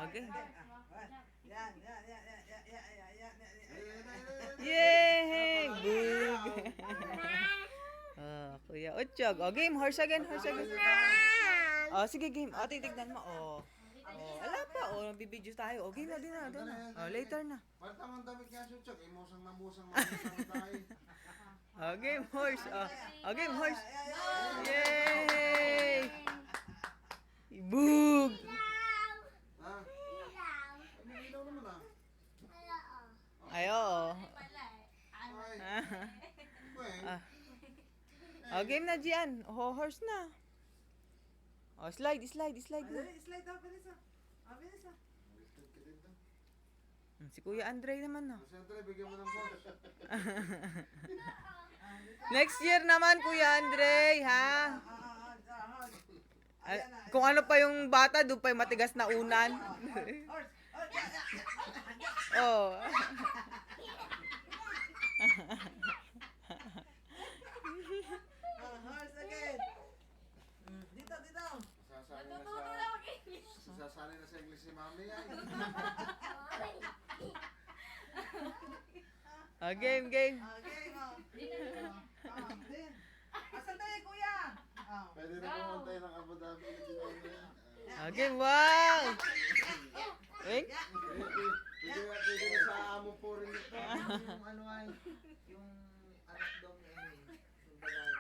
Okay. Yan, yan, yan, yan, yan, yan, yan, yan, yan. Yay! Bug! Kuya Utsyog. Game, horse again, horse again. Sige, game. Titignan mo. Wala pa. Bibidyo tayo. Game na, din na, din na. Later na. Parang damit nga siya, Chok. Musang na musang tayo. Game, horse. Game, horse. Yay! Bug! Ha? Ay, ilaw naman ah. Ayo. Game na diyan. Horse na. Slide na. Slide daw, bilis ah. Bilis ah. Si Kuya Andre naman na. Siyempre, bigyan mo ng boss. Next year naman, Kuya Andre, ha? Kung ano pa yung bata, doon pa yung matigas na unan. Horse! Oh. Horse again! Dito! Sasali na sa English si Mami yan. Game. Game din. Asan tayo, kuya? Pwede na pumunta ng Abu Dhabi. Game, wow! Wait. Pwede na sa amo po rin ito. Yung ano ay, yung anak daw ni Emily, yung babae.